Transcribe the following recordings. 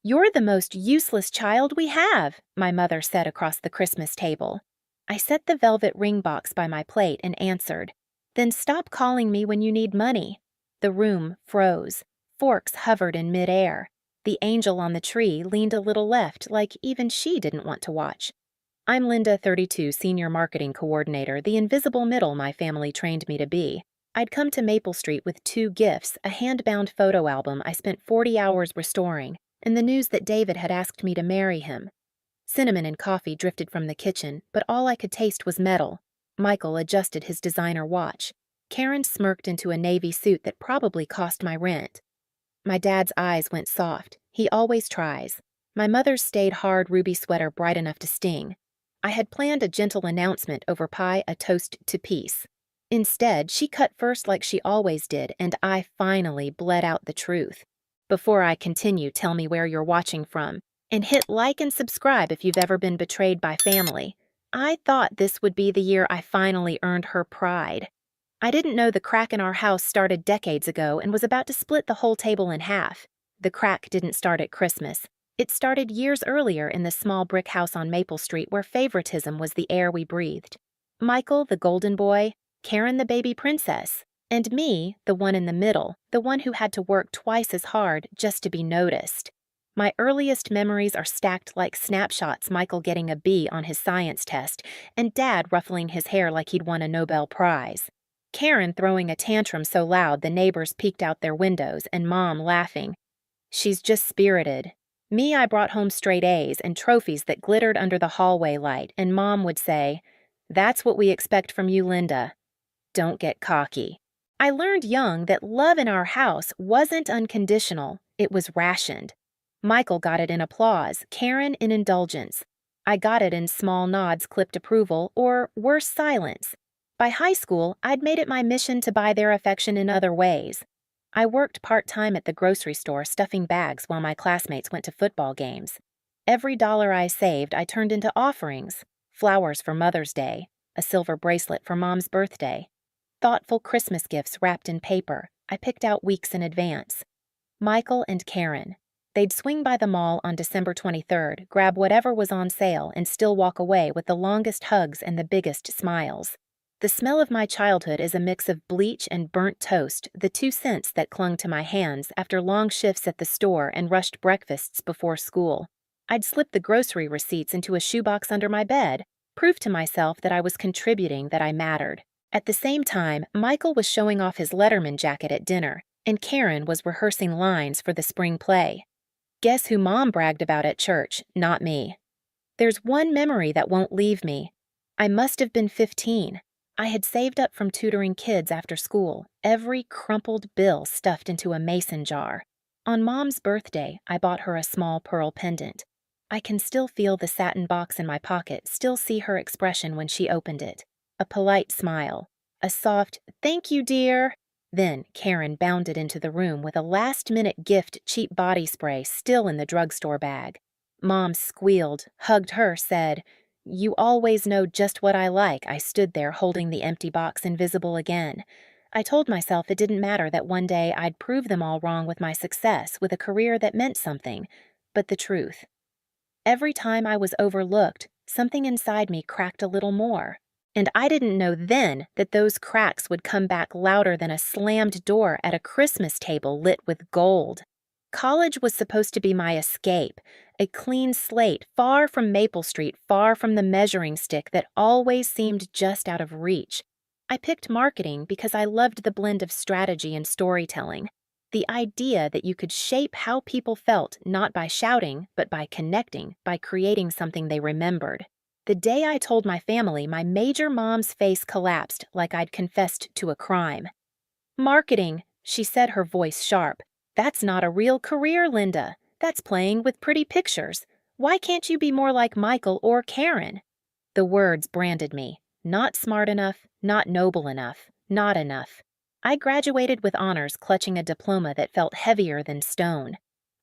"You're the most useless child we have," my mother said across the Christmas table. I set the velvet ring box by my plate and answered, "Then stop calling me when you need money." The room froze. Forks hovered in midair. The angel on the tree leaned a little left, like even she didn't want to watch. I'm Linda, 32, Senior Marketing Coordinator, the invisible middle my family trained me to be. I'd come to Maple Street with two gifts, a hand-bound photo album I spent 40 hours restoring, and the news that David had asked me to marry him. Cinnamon and coffee drifted from the kitchen, but all I could taste was metal. Michael adjusted his designer watch. Karen smirked into a navy suit that probably cost my rent. My dad's eyes went soft. He always tries. My mother's stayed hard ruby sweater bright enough to sting. I had planned a gentle announcement over pie, a toast to peace. Instead, she cut first like she always did, and I finally bled out the truth. Before I continue, tell me where you're watching from, and hit like and subscribe if you've ever been betrayed by family. I thought this would be the year I finally earned her pride. I didn't know the crack in our house started decades ago and was about to split the whole table in half. The crack didn't start at Christmas. It started years earlier in the small brick house on Maple Street where favoritism was the air we breathed. Michael, the golden boy, Karen, the baby princess, and me, the one in the middle, the one who had to work twice as hard just to be noticed. My earliest memories are stacked like snapshots, Michael getting a B on his science test, and Dad ruffling his hair like he'd won a Nobel Prize. Karen throwing a tantrum so loud the neighbors peeked out their windows, and Mom laughing. "She's just spirited." Me, I brought home straight A's and trophies that glittered under the hallway light, and Mom would say, "That's what we expect from you, Linda. Don't get cocky." I learned young that love in our house wasn't unconditional, it was rationed. Michael got it in applause, Karen in indulgence. I got it in small nods, clipped approval, or worse, silence. By high school, I'd made it my mission to buy their affection in other ways. I worked part-time at the grocery store stuffing bags while my classmates went to football games. Every dollar I saved I turned into offerings: flowers for Mother's Day, a silver bracelet for Mom's birthday, thoughtful Christmas gifts wrapped in paper I picked out weeks in advance. Michael and Karen. They'd swing by the mall on December 23rd, grab whatever was on sale, and still walk away with the longest hugs and the biggest smiles. The smell of my childhood is a mix of bleach and burnt toast, the 2 cents that clung to my hands after long shifts at the store and rushed breakfasts before school. I'd slip the grocery receipts into a shoebox under my bed, prove to myself that I was contributing, that I mattered. At the same time, Michael was showing off his Letterman jacket at dinner, and Karen was rehearsing lines for the spring play. Guess who Mom bragged about at church? Not me. There's one memory that won't leave me. I must have been 15. I had saved up from tutoring kids after school, every crumpled bill stuffed into a mason jar. On Mom's birthday, I bought her a small pearl pendant. I can still feel the satin box in my pocket, still see her expression when she opened it. A polite smile, a soft, "Thank you, dear." Then Karen bounded into the room with a last-minute gift cheap body spray still in the drugstore bag. Mom squealed, hugged her, said, "You always know just what I like." I stood there holding the empty box invisible again. I told myself it didn't matter, that one day I'd prove them all wrong with my success, with a career that meant something. But the truth. Every time I was overlooked, something inside me cracked a little more. And I didn't know then that those cracks would come back louder than a slammed door at a Christmas table lit with gold. College was supposed to be my escape, a clean slate, far from Maple Street, far from the measuring stick that always seemed just out of reach. I picked marketing because I loved the blend of strategy and storytelling, the idea that you could shape how people felt not by shouting, but by connecting, by creating something they remembered. The day I told my family, my major mom's face collapsed like I'd confessed to a crime. "Marketing," she said, her voice sharp. "That's not a real career, Linda. That's playing with pretty pictures. Why can't you be more like Michael or Karen?" The words branded me. Not smart enough, not noble enough, not enough. I graduated with honors, clutching a diploma that felt heavier than stone.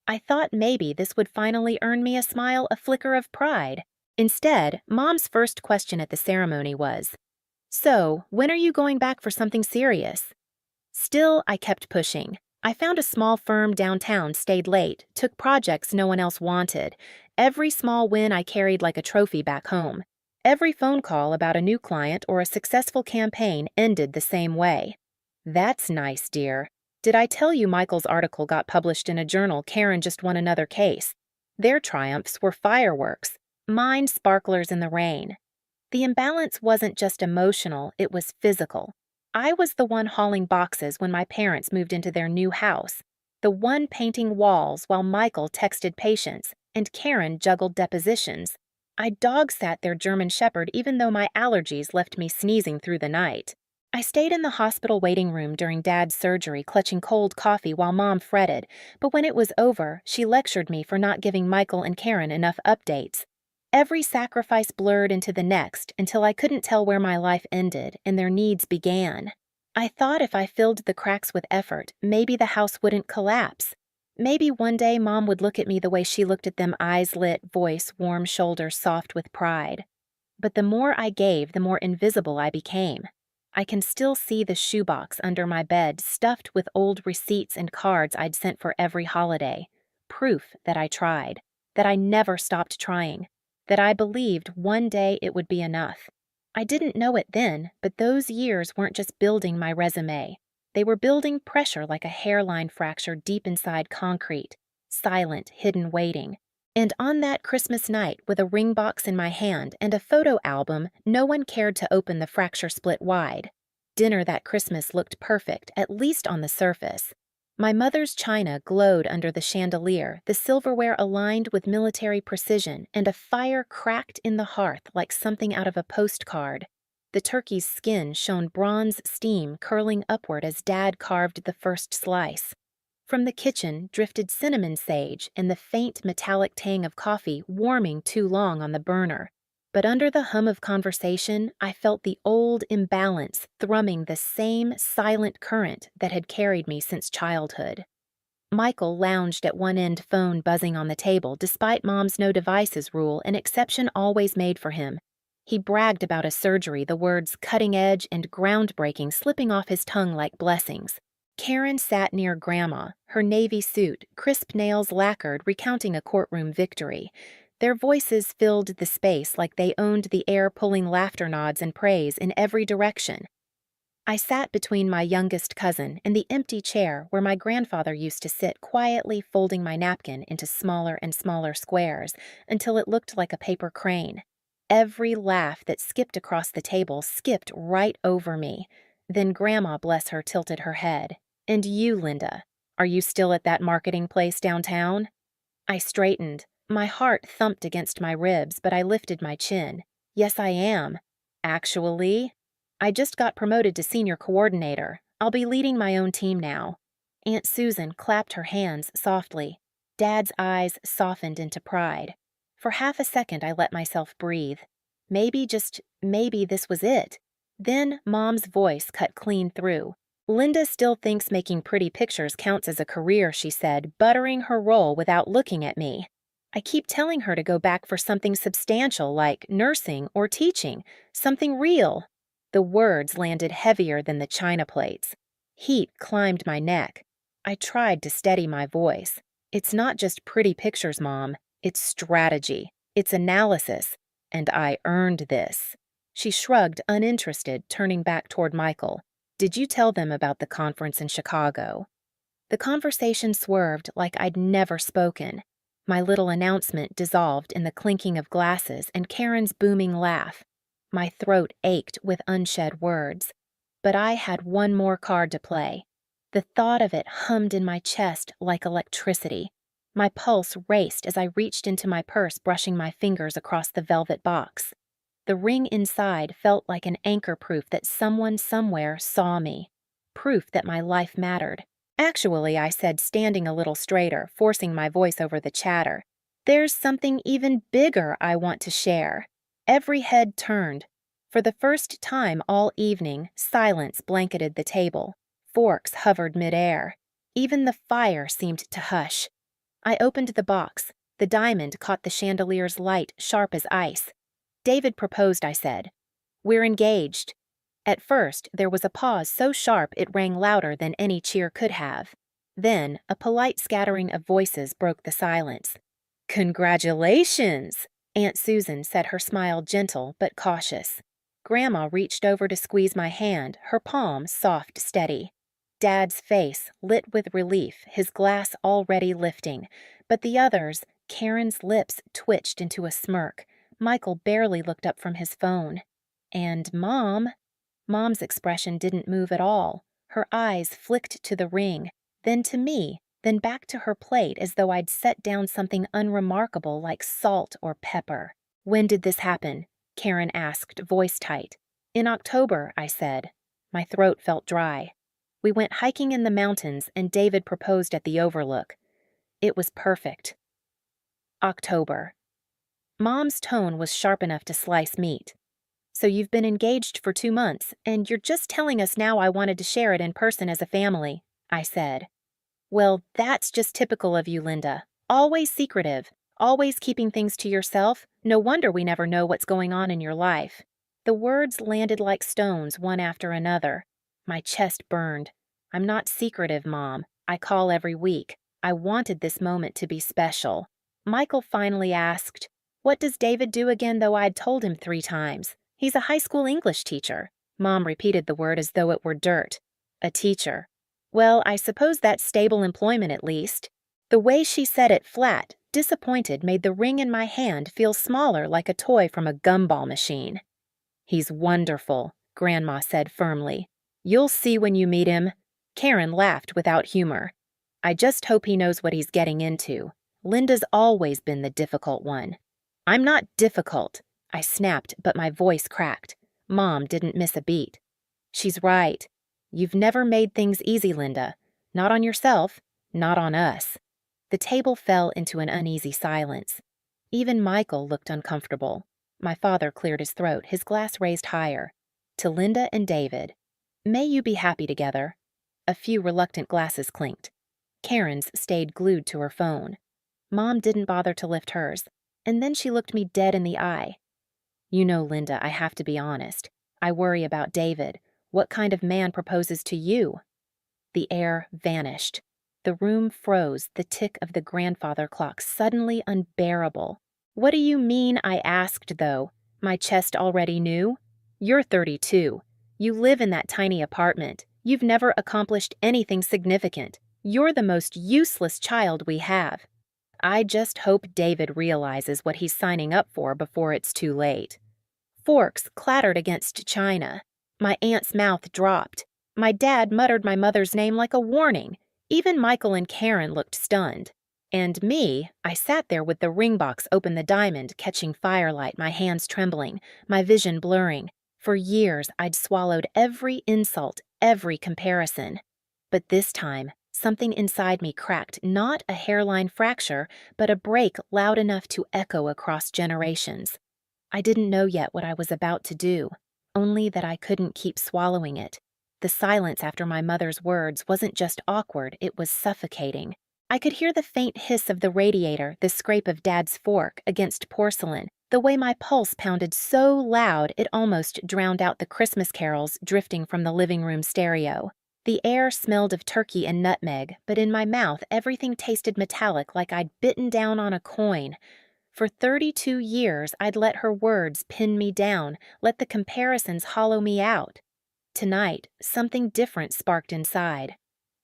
I thought maybe this would finally earn me a smile, a flicker of pride. Instead, Mom's first question at the ceremony was, "So, when are you going back for something serious?" Still, I kept pushing. I found a small firm downtown, stayed late, took projects no one else wanted. Every small win I carried like a trophy back home. Every phone call about a new client or a successful campaign ended the same way. That's nice, dear. Did I tell you Michael's article got published in a journal? Karen just won another case. Their triumphs were fireworks, mine sparklers in the rain. The imbalance wasn't just emotional, it was physical. I was the one hauling boxes when my parents moved into their new house, the one painting walls while Michael texted patients and Karen juggled depositions. I dog-sat their German Shepherd even though my allergies left me sneezing through the night. I stayed in the hospital waiting room during Dad's surgery, clutching cold coffee while Mom fretted, but when it was over, she lectured me for not giving Michael and Karen enough updates. Every sacrifice blurred into the next until I couldn't tell where my life ended and their needs began. I thought if I filled the cracks with effort, maybe the house wouldn't collapse. Maybe one day Mom would look at me the way she looked at them, eyes lit, voice warm, shoulders soft with pride. But the more I gave, the more invisible I became. I can still see the shoebox under my bed stuffed with old receipts and cards I'd sent for every holiday. Proof that I tried, that I never stopped trying, that I believed one day it would be enough. I didn't know it then, but those years weren't just building my resume. They were building pressure like a hairline fracture deep inside concrete, silent, hidden, waiting. And on that Christmas night, with a ring box in my hand and a photo album, no one cared to open the fracture split wide. Dinner that Christmas looked perfect, at least on the surface. My mother's china glowed under the chandelier, the silverware aligned with military precision, and a fire cracked in the hearth like something out of a postcard. The turkey's skin shone bronze steam curling upward as Dad carved the first slice. From the kitchen drifted cinnamon sage and the faint metallic tang of coffee warming too long on the burner. But under the hum of conversation, I felt the old imbalance thrumming the same silent current that had carried me since childhood. Michael lounged at one end, phone buzzing on the table, despite Mom's no devices rule, an exception always made for him. He bragged about a surgery, the words cutting edge and groundbreaking slipping off his tongue like blessings. Karen sat near Grandma, her navy suit, crisp nails lacquered, recounting a courtroom victory. Their voices filled the space like they owned the air, pulling laughter nods and praise in every direction. I sat between my youngest cousin and the empty chair where my grandfather used to sit, quietly folding my napkin into smaller and smaller squares until it looked like a paper crane. Every laugh that skipped across the table skipped right over me. Then Grandma, bless her, tilted her head. "And you, Linda, are you still at that marketing place downtown?" I straightened. My heart thumped against my ribs, but I lifted my chin. "Yes, I am. Actually, I just got promoted to senior coordinator. I'll be leading my own team now." Aunt Susan clapped her hands softly. Dad's eyes softened into pride. For half a second, I let myself breathe. Maybe, just maybe, this was it. Then Mom's voice cut clean through. "Linda still thinks making pretty pictures counts as a career," she said, buttering her roll without looking at me. "I keep telling her to go back for something substantial like nursing or teaching, something real." The words landed heavier than the china plates. Heat climbed my neck. I tried to steady my voice. "It's not just pretty pictures, Mom. It's strategy. It's analysis. And I earned this." She shrugged, uninterested, turning back toward Michael. "Did you tell them about the conference in Chicago?" The conversation swerved like I'd never spoken. My little announcement dissolved in the clinking of glasses and Karen's booming laugh. My throat ached with unshed words. But I had one more card to play. The thought of it hummed in my chest like electricity. My pulse raced as I reached into my purse, brushing my fingers across the velvet box. The ring inside felt like an anchor, proof that someone somewhere saw me. Proof that my life mattered. "Actually," I said, standing a little straighter, forcing my voice over the chatter, "there's something even bigger I want to share." Every head turned. For the first time all evening, silence blanketed the table. Forks hovered midair. Even the fire seemed to hush. I opened the box. The diamond caught the chandelier's light, sharp as ice. "David proposed," I said. "We're engaged." At first, there was a pause so sharp it rang louder than any cheer could have. Then, a polite scattering of voices broke the silence. "Congratulations!" Aunt Susan said, her smile gentle but cautious. Grandma reached over to squeeze my hand, her palm soft, steady. Dad's face lit with relief, his glass already lifting, but the others, Karen's lips twitched into a smirk. Michael barely looked up from his phone. And Mom's expression didn't move at all. Her eyes flicked to the ring, then to me, then back to her plate as though I'd set down something unremarkable like salt or pepper. "When did this happen?" Karen asked, voice tight. "In October," I said. My throat felt dry. "We went hiking in the mountains and David proposed at the overlook. It was perfect." October. Mom's tone was sharp enough to slice meat. "So you've been engaged for 2 months, and you're just telling us now I wanted to share it in person as a family," I said. "Well, that's just typical of you, Linda. Always secretive, always keeping things to yourself. No wonder we never know what's going on in your life." The words landed like stones, one after another. My chest burned. "I'm not secretive, Mom. I call every week. I wanted this moment to be special." Michael finally asked, "What does David do again, though I'd told him 3 times? "He's a high school English teacher." Mom repeated the word as though it were dirt. "A teacher. Well, I suppose that's stable employment at least." The way she said it flat, disappointed, made the ring in my hand feel smaller, like a toy from a gumball machine. "He's wonderful," Grandma said firmly. "You'll see when you meet him." Karen laughed without humor. "I just hope he knows what he's getting into. Linda's always been the difficult one." "I'm not difficult," I snapped, but my voice cracked. Mom didn't miss a beat. "She's right. You've never made things easy, Linda. Not on yourself, not on us." The table fell into an uneasy silence. Even Michael looked uncomfortable. My father cleared his throat, his glass raised higher. "To Linda and David. May you be happy together." A few reluctant glasses clinked. Karen's stayed glued to her phone. Mom didn't bother to lift hers, and then she looked me dead in the eye. "You know, Linda, I have to be honest. I worry about David. What kind of man proposes to you?" The air vanished. The room froze, the tick of the grandfather clock suddenly unbearable. "What do you mean?" I asked, though. My chest already knew. "You're 32. You live in that tiny apartment. You've never accomplished anything significant. You're the most useless child we have. I just hope David realizes what he's signing up for before it's too late." Forks clattered against china. My aunt's mouth dropped. My dad muttered my mother's name like a warning. Even Michael and Karen looked stunned. And me, I sat there with the ring box open, the diamond catching firelight, my hands trembling, my vision blurring. For years, I'd swallowed every insult, every comparison. But this time, something inside me cracked, not a hairline fracture, but a break loud enough to echo across generations. I didn't know yet what I was about to do, only that I couldn't keep swallowing it. The silence after my mother's words wasn't just awkward, it was suffocating. I could hear the faint hiss of the radiator, the scrape of Dad's fork against porcelain, the way my pulse pounded so loud it almost drowned out the Christmas carols drifting from the living room stereo. The air smelled of turkey and nutmeg, but in my mouth everything tasted metallic, like I'd bitten down on a coin. For 32 years, I'd let her words pin me down, let the comparisons hollow me out. Tonight, something different sparked inside.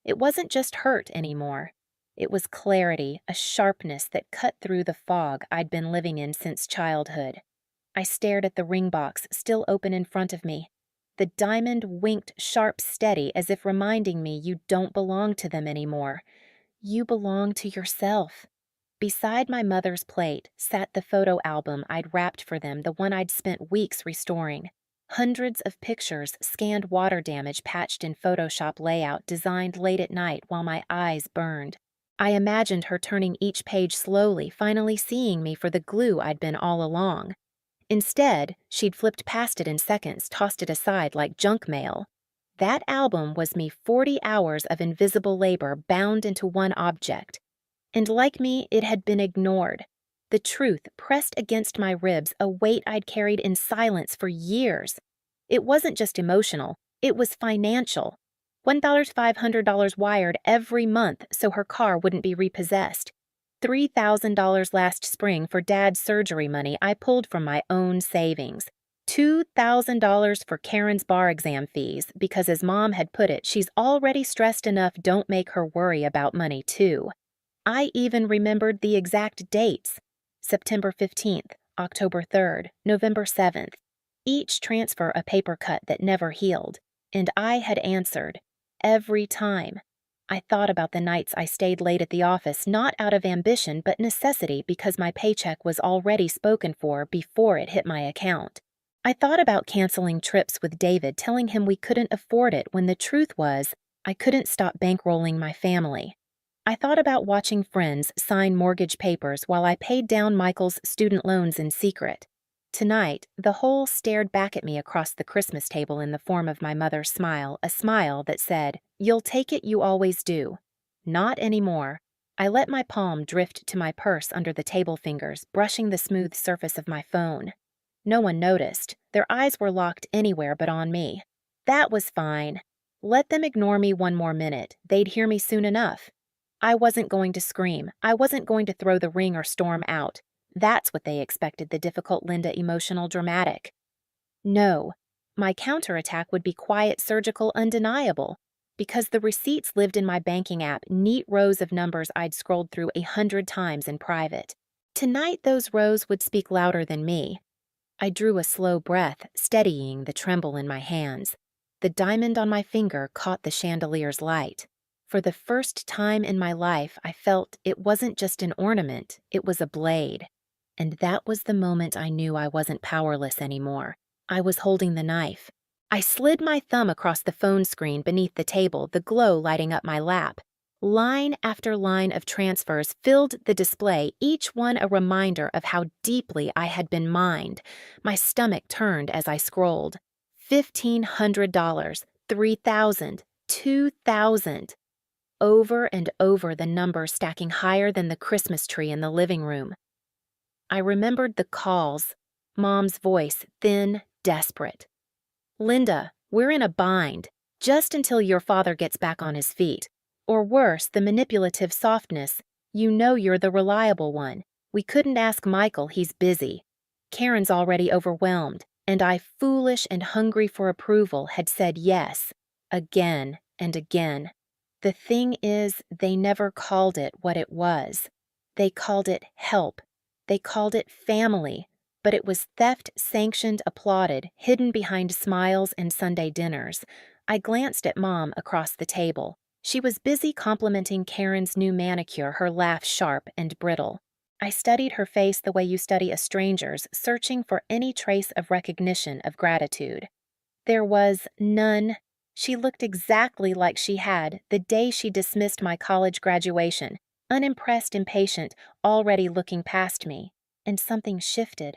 It wasn't just hurt anymore. It was clarity, a sharpness that cut through the fog I'd been living in since childhood. I stared at the ring box, still open in front of me. The diamond winked sharp steady, as if reminding me you don't belong to them anymore. You belong to yourself. Beside my mother's plate sat the photo album I'd wrapped for them, the one I'd spent weeks restoring. Hundreds of pictures, scanned water damage patched in Photoshop layout designed late at night while my eyes burned. I imagined her turning each page slowly, finally seeing me for the glue I'd been all along. Instead, she'd flipped past it in seconds, tossed it aside like junk mail. That album was me 40 hours of invisible labor bound into one object. And like me, it had been ignored. The truth pressed against my ribs, a weight I'd carried in silence for years. It wasn't just emotional, it was financial. $1,500 wired every month so her car wouldn't be repossessed. $3,000 last spring for Dad's surgery money I pulled from my own savings. $2,000 for Karen's bar exam fees because, as Mom had put it, she's already stressed enough, don't make her worry about money too. I even remembered the exact dates: September 15th, October 3rd, November 7th. Each transfer a paper cut that never healed, and I had answered every time. I thought about the nights I stayed late at the office, not out of ambition but necessity, because my paycheck was already spoken for before it hit my account. I thought about canceling trips with David, telling him we couldn't afford it when the truth was I couldn't stop bankrolling my family. I thought about watching friends sign mortgage papers while I paid down Michael's student loans in secret. Tonight, the whole stared back at me across the Christmas table in the form of my mother's smile, a smile that said, "You'll take it, you always do." Not anymore. I let my palm drift to my purse under the table fingers, brushing the smooth surface of my phone. No one noticed. Their eyes were locked anywhere but on me. That was fine. Let them ignore me one more minute. They'd hear me soon enough. I wasn't going to scream. I wasn't going to throw the ring or storm out. That's what they expected, the difficult Linda, emotional, dramatic. No, my counterattack would be quiet, surgical, undeniable. Because the receipts lived in my banking app, neat rows of numbers I'd scrolled through 100 times in private. Tonight, those rows would speak louder than me. I drew a slow breath, steadying the tremble in my hands. The diamond on my finger caught the chandelier's light. For the first time in my life, I felt it wasn't just an ornament, it was a blade. And that was the moment I knew I wasn't powerless anymore. I was holding the knife. I slid my thumb across the phone screen beneath the table, the glow lighting up my lap. Line after line of transfers filled the display, each one a reminder of how deeply I had been mined. My stomach turned as I scrolled. $1,500, $3,000, $2,000. Over and over, the numbers stacking higher than the Christmas tree in the living room. I remembered the calls. Mom's voice, thin, desperate. "Linda, we're in a bind, just until your father gets back on his feet. Or worse, the manipulative softness. You know you're the reliable one. We couldn't ask Michael, he's busy. Karen's already overwhelmed, and I, foolish and hungry for approval, had said yes, again and again. The thing is, they never called it what it was. They called it help. They called it family. But it was theft, sanctioned, applauded, hidden behind smiles and Sunday dinners. I glanced at Mom across the table. She was busy complimenting Karen's new manicure, her laugh sharp and brittle. I studied her face the way you study a stranger's, searching for any trace of recognition, of gratitude. There was none. She looked exactly like she had the day she dismissed my college graduation, unimpressed, impatient, already looking past me. And something shifted.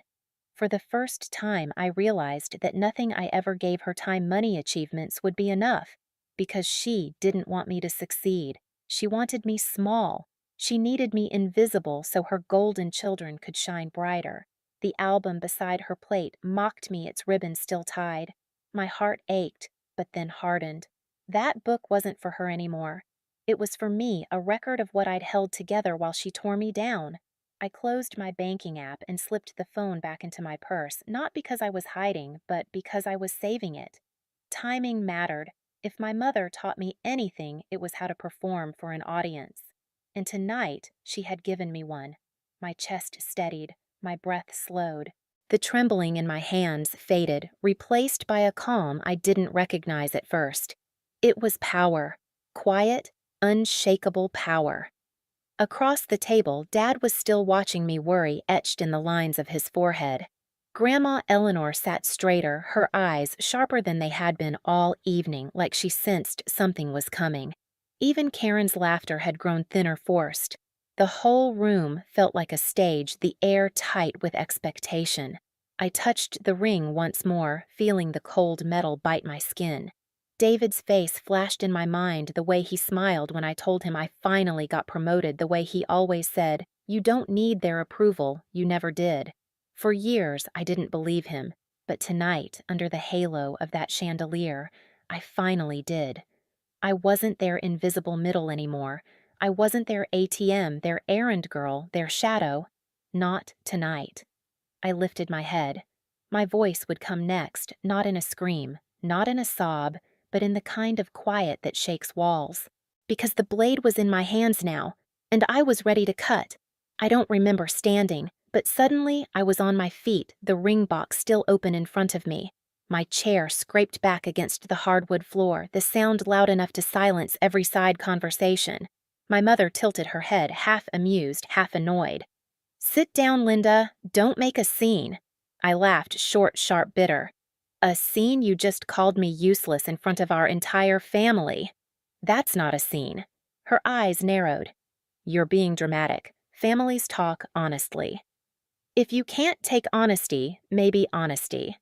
For the first time, I realized that nothing I ever gave her, time, money, achievements, would be enough, because she didn't want me to succeed. She wanted me small. She needed me invisible so her golden children could shine brighter. The album beside her plate mocked me, its ribbon still tied. My heart ached, but then hardened. That book wasn't for her anymore. It was for me, a record of what I'd held together while she tore me down. I closed my banking app and slipped the phone back into my purse, not because I was hiding, but because I was saving it. Timing mattered. If my mother taught me anything, it was how to perform for an audience. And tonight, she had given me one. My chest steadied, my breath slowed. The trembling in my hands faded, replaced by a calm I didn't recognize at first. It was power. Quiet, unshakable power. Across the table, Dad was still watching me, worry etched in the lines of his forehead. Grandma Eleanor sat straighter, her eyes sharper than they had been all evening, like she sensed something was coming. Even Karen's laughter had grown thinner, forced. The whole room felt like a stage, the air tight with expectation. I touched the ring once more, feeling the cold metal bite my skin. David's face flashed in my mind, the way he smiled when I told him I finally got promoted, the way he always said, "You don't need their approval, you never did." For years, I didn't believe him, but tonight, under the halo of that chandelier, I finally did. I wasn't their invisible middle anymore. I wasn't their ATM, their errand girl, their shadow. Not tonight. I lifted my head. My voice would come next, not in a scream, not in a sob, but in the kind of quiet that shakes walls. Because the blade was in my hands now, and I was ready to cut. I don't remember standing, but suddenly I was on my feet, the ring box still open in front of me. My chair scraped back against the hardwood floor, the sound loud enough to silence every side conversation. My mother tilted her head, half amused, half annoyed. "Sit down, Linda. Don't make a scene." I laughed, short, sharp, bitter. "A scene? You just called me useless in front of our entire family." "That's not a scene." Her eyes narrowed. "You're being dramatic. Families talk honestly." "If you can't take honesty, maybe honesty."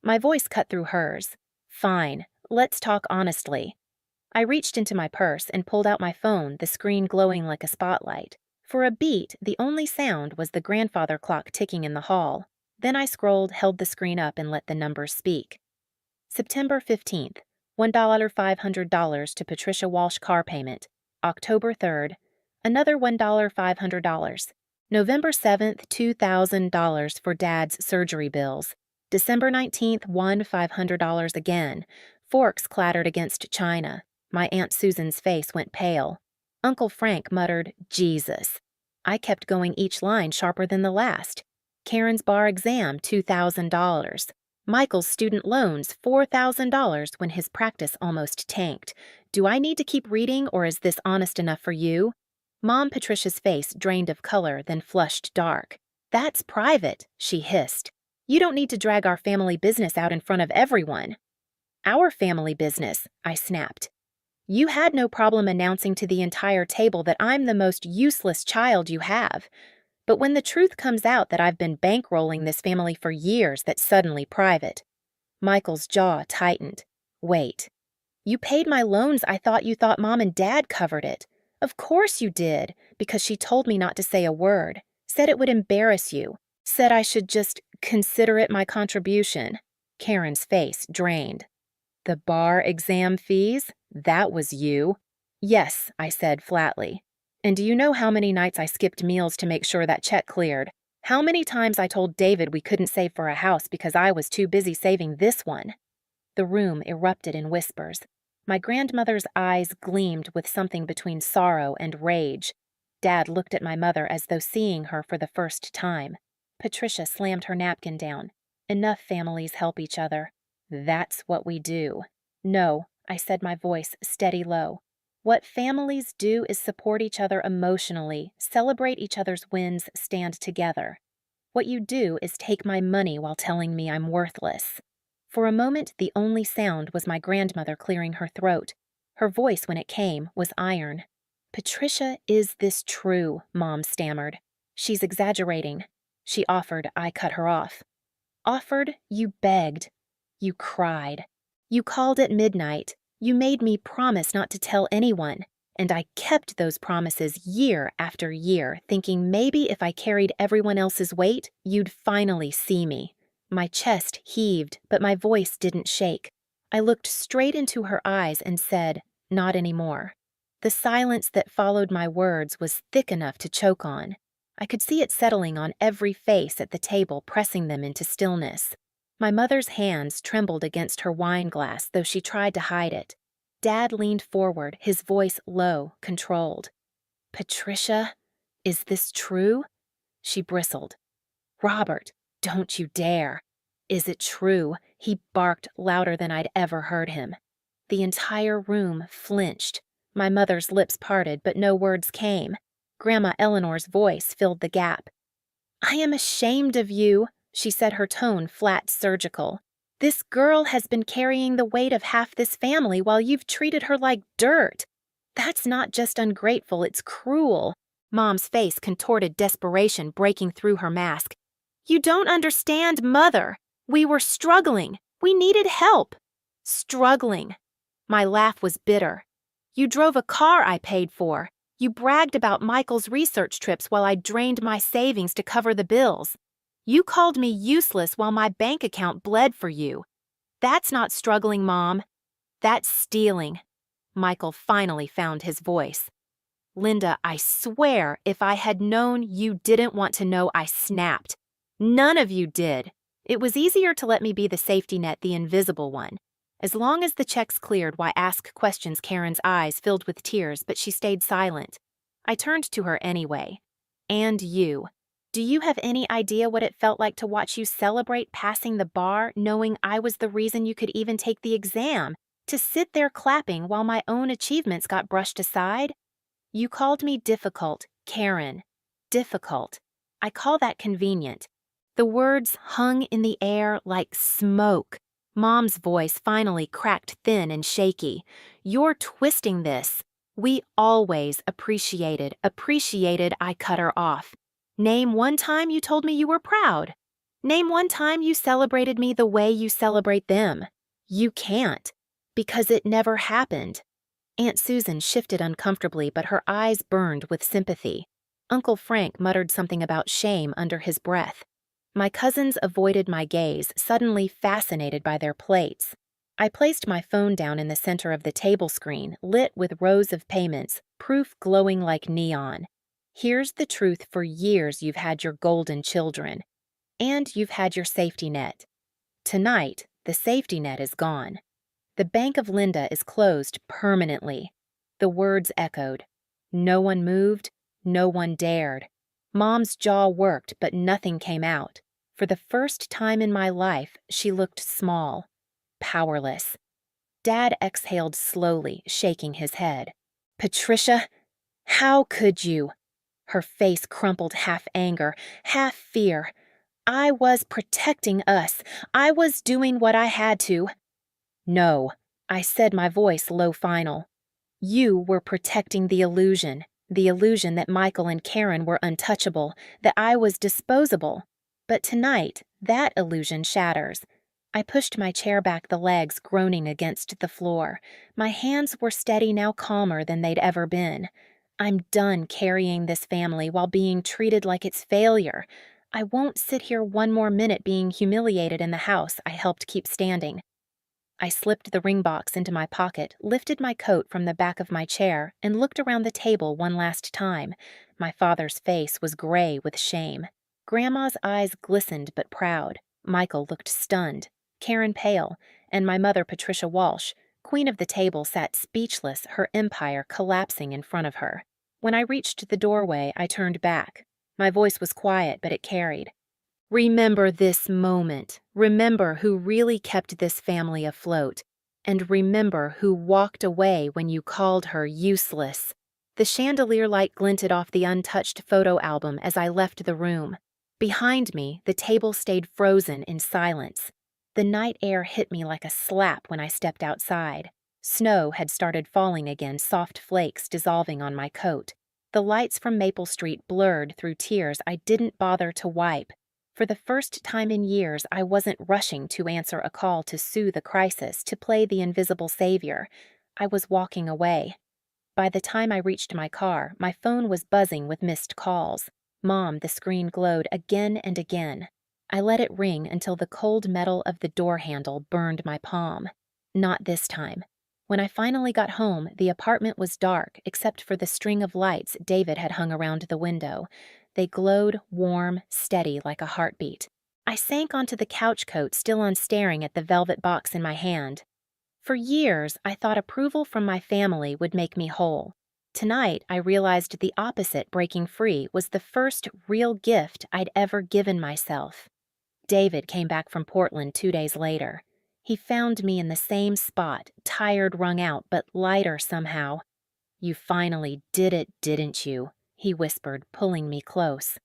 My voice cut through hers. "Fine, let's talk honestly." I reached into my purse and pulled out my phone, the screen glowing like a spotlight. For a beat, the only sound was the grandfather clock ticking in the hall. Then I scrolled, held the screen up, and let the numbers speak. September 15th, $1,500 to Patricia Walsh car payment. October 3rd, another $1,500. November 7th, $2,000 for Dad's surgery bills. December 19th, $500 again. Forks clattered against china. My Aunt Susan's face went pale. Uncle Frank muttered, "Jesus." I kept going, each line sharper than the last. Karen's bar exam, $2,000. Michael's student loans, $4,000 when his practice almost tanked. Do I need to keep reading, or is this honest enough for you? Mom Patricia's face drained of color, then flushed dark. "That's private," she hissed. "You don't need to drag our family business out in front of everyone." "Our family business," I snapped. "You had no problem announcing to the entire table that I'm the most useless child you have. But when the truth comes out that I've been bankrolling this family for years, that's suddenly private." Michael's jaw tightened. "Wait. You paid my loans. I thought you thought Mom and Dad covered it." "Of course you did, because she told me not to say a word. Said it would embarrass you. Said I should just consider it my contribution." Karen's face drained. "The bar exam fees? That was you." "Yes," I said flatly. "And do you know how many nights I skipped meals to make sure that check cleared? How many times I told David we couldn't save for a house because I was too busy saving this one?" The room erupted in whispers. My grandmother's eyes gleamed with something between sorrow and rage. Dad looked at my mother as though seeing her for the first time. Patricia slammed her napkin down. "Enough families help each other. That's what we do." "No," I said, my voice steady low. "What families do is support each other emotionally, celebrate each other's wins, stand together. What you do is take my money while telling me I'm worthless." For a moment, the only sound was my grandmother clearing her throat. Her voice, when it came, was iron. "Patricia, is this true?" Mom stammered. "She's exaggerating." She offered. I cut her off. "Offered? You begged. You cried. You called at midnight. You made me promise not to tell anyone. And I kept those promises year after year, thinking maybe if I carried everyone else's weight, you'd finally see me." My chest heaved, but my voice didn't shake. I looked straight into her eyes and said, "Not anymore." The silence that followed my words was thick enough to choke on. I could see it settling on every face at the table, pressing them into stillness. My mother's hands trembled against her wine glass, though she tried to hide it. Dad leaned forward, his voice low, controlled. "Patricia, is this true?" She bristled. "Robert, don't you dare." "Is it true?" He barked louder than I'd ever heard him. The entire room flinched. My mother's lips parted, but no words came. Grandma Eleanor's voice filled the gap. "I am ashamed of you," she said, her tone flat, surgical. "This girl has been carrying the weight of half this family while you've treated her like dirt. That's not just ungrateful, it's cruel." Mom's face contorted desperation breaking through her mask. "You don't understand, Mother. We were struggling. We needed help." "Struggling." My laugh was bitter. "You drove a car I paid for. You bragged about Michael's research trips while I drained my savings to cover the bills. You called me useless while my bank account bled for you. That's not struggling, Mom. That's stealing." Michael finally found his voice. Linda, I swear if I had known you didn't want to know, I snapped. None of you did. It was easier to let me be the safety net, the invisible one. As long as the checks cleared, why ask questions? Karen's eyes filled with tears, but she stayed silent. I turned to her anyway. And you. Do you have any idea what it felt like to watch you celebrate passing the bar, knowing I was the reason you could even take the exam? To sit there clapping while my own achievements got brushed aside? You called me difficult, Karen. Difficult. I call that convenient. The words hung in the air like smoke. Mom's voice finally cracked thin and shaky. You're twisting this. We always appreciated. I cut her off. Name one time you told me you were proud. Name one time you celebrated me the way you celebrate them. You can't, because it never happened. Aunt Susan shifted uncomfortably, but her eyes burned with sympathy. Uncle Frank muttered something about shame under his breath. My cousins avoided my gaze, suddenly fascinated by their plates. I placed my phone down in the center of the table screen, lit with rows of payments, proof glowing like neon. Here's the truth: for years you've had your golden children. And you've had your safety net. Tonight, the safety net is gone. The Bank of Linda is closed permanently. The words echoed. No one moved, no one dared. Mom's jaw worked, but nothing came out. For the first time in my life, she looked small, powerless. Dad exhaled slowly, shaking his head. Patricia, how could you? Her face crumpled, half anger, half fear. I was protecting us. I was doing what I had to. No, I said, my voice low final. You were protecting the illusion that Michael and Karen were untouchable, that I was disposable. But tonight, that illusion shatters. I pushed my chair back, the legs groaning against the floor. My hands were steady, now calmer than they'd ever been. I'm done carrying this family while being treated like it's failure. I won't sit here one more minute being humiliated in the house I helped keep standing. I slipped the ring box into my pocket, lifted my coat from the back of my chair, and looked around the table one last time. My father's face was gray with shame. Grandma's eyes glistened but proud. Michael looked stunned, Karen pale, and my mother, Patricia Walsh, queen of the table, sat speechless, her empire collapsing in front of her. When I reached the doorway, I turned back. My voice was quiet, but it carried. Remember this moment. Remember who really kept this family afloat. And remember who walked away when you called her useless. The chandelier light glinted off the untouched photo album as I left the room. Behind me, the table stayed frozen in silence. The night air hit me like a slap when I stepped outside. Snow had started falling again, soft flakes dissolving on my coat. The lights from Maple Street blurred through tears I didn't bother to wipe. For the first time in years, I wasn't rushing to answer a call to soothe a crisis, to play the invisible savior. I was walking away. By the time I reached my car, my phone was buzzing with missed calls. Mom, the screen glowed again and again. I let it ring until the cold metal of the door handle burned my palm. Not this time. When I finally got home, the apartment was dark except for the string of lights David had hung around the window. They glowed warm, steady like a heartbeat. I sank onto the couch coat, still on staring at the velvet box in my hand. For years, I thought approval from my family would make me whole. Tonight, I realized the opposite. Breaking free was the first real gift I'd ever given myself. David came back from Portland 2 days later. He found me in the same spot, tired, wrung out, but lighter somehow. You finally did it, didn't you? He whispered, pulling me close.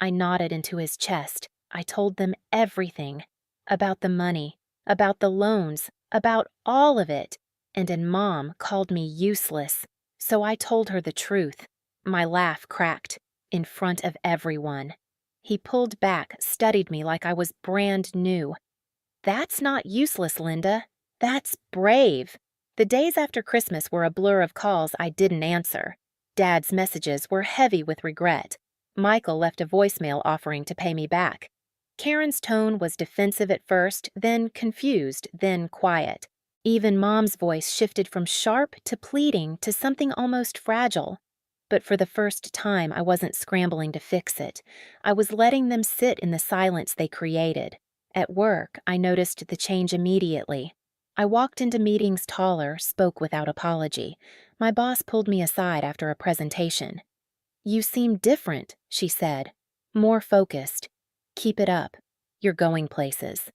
I nodded into his chest. I told them everything. About the money, about the loans, about all of it. And then Mom called me useless. So I told her the truth. My laugh cracked, in front of everyone. He pulled back, studied me like I was brand new. That's not useless, Linda. That's brave. The days after Christmas were a blur of calls I didn't answer. Dad's messages were heavy with regret. Michael left a voicemail offering to pay me back. Karen's tone was defensive at first, then confused, then quiet. Even Mom's voice shifted from sharp to pleading to something almost fragile. But for the first time, I wasn't scrambling to fix it. I was letting them sit in the silence they created. At work, I noticed the change immediately. I walked into meetings taller, spoke without apology. My boss pulled me aside after a presentation. "You seem different," she said. "More focused. Keep it up. You're going places."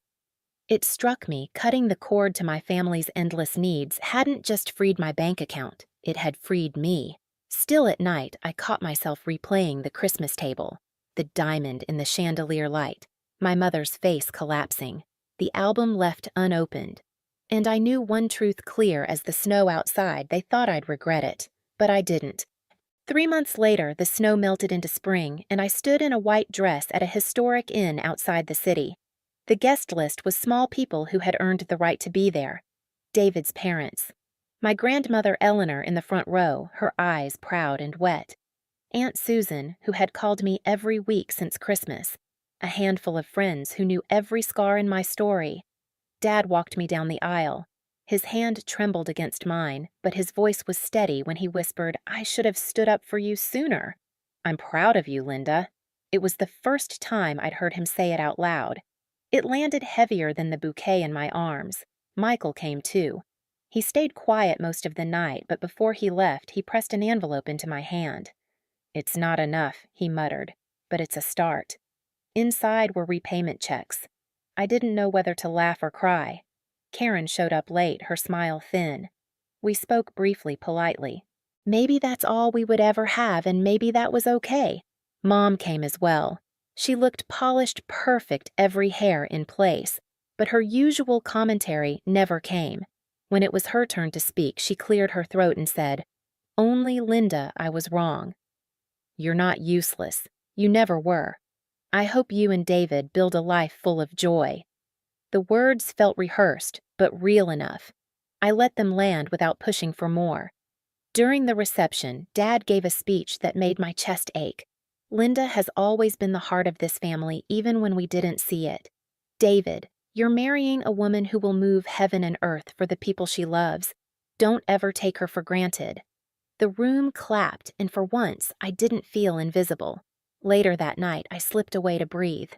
It struck me, cutting the cord to my family's endless needs hadn't just freed my bank account, it had freed me. Still at night, I caught myself replaying the Christmas table, the diamond in the chandelier light, my mother's face collapsing, the album left unopened. And I knew one truth clear as the snow outside. They thought I'd regret it, but I didn't. 3 months later, the snow melted into spring, and I stood in a white dress at a historic inn outside the city. The guest list was small people who had earned the right to be there. David's parents. My grandmother Eleanor in the front row, her eyes proud and wet. Aunt Susan, who had called me every week since Christmas. A handful of friends who knew every scar in my story. Dad walked me down the aisle. His hand trembled against mine, but his voice was steady when he whispered, "I should have stood up for you sooner." "I'm proud of you, Linda." It was the first time I'd heard him say it out loud. It landed heavier than the bouquet in my arms. Michael came too. He stayed quiet most of the night, but before he left, he pressed an envelope into my hand. "It's not enough," he muttered, "but it's a start." Inside were repayment checks. I didn't know whether to laugh or cry. Karen showed up late, her smile thin. We spoke briefly, politely. Maybe that's all we would ever have, and maybe that was okay. Mom came as well. She looked polished, perfect, every hair in place, but her usual commentary never came. When it was her turn to speak, she cleared her throat and said, "Only Linda, I was wrong. You're not useless. You never were. I hope you and David build a life full of joy." The words felt rehearsed, but real enough. I let them land without pushing for more. During the reception, Dad gave a speech that made my chest ache. Linda has always been the heart of this family, even when we didn't see it. David, you're marrying a woman who will move heaven and earth for the people she loves. Don't ever take her for granted. The room clapped, and for once, I didn't feel invisible. Later that night, I slipped away to breathe.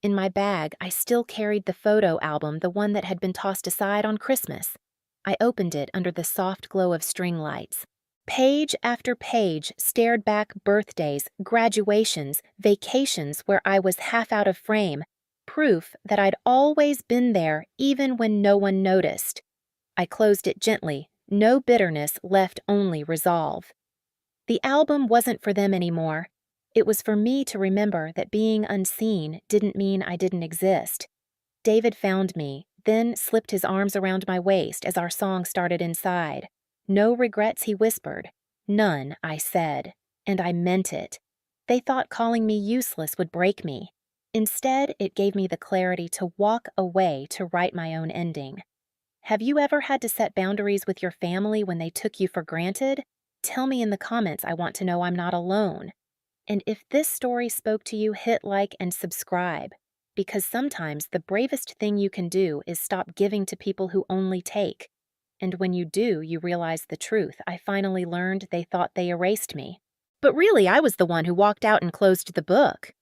In my bag, I still carried the photo album, the one that had been tossed aside on Christmas. I opened it under the soft glow of string lights. Page after page stared back birthdays, graduations, vacations where I was half out of frame, proof that I'd always been there even when no one noticed. I closed it gently, no bitterness left, only resolve. The album wasn't for them anymore. It was for me to remember that being unseen didn't mean I didn't exist. David found me, then slipped his arms around my waist as our song started inside. "No regrets," he whispered. "None," I said. And I meant it. They thought calling me useless would break me. Instead, it gave me the clarity to walk away to write my own ending. Have you ever had to set boundaries with your family when they took you for granted? Tell me in the comments. I want to know I'm not alone. And if this story spoke to you, hit like and subscribe. Because sometimes the bravest thing you can do is stop giving to people who only take. And when you do, you realize the truth. I finally learned they thought they erased me. But really, I was the one who walked out and closed the book.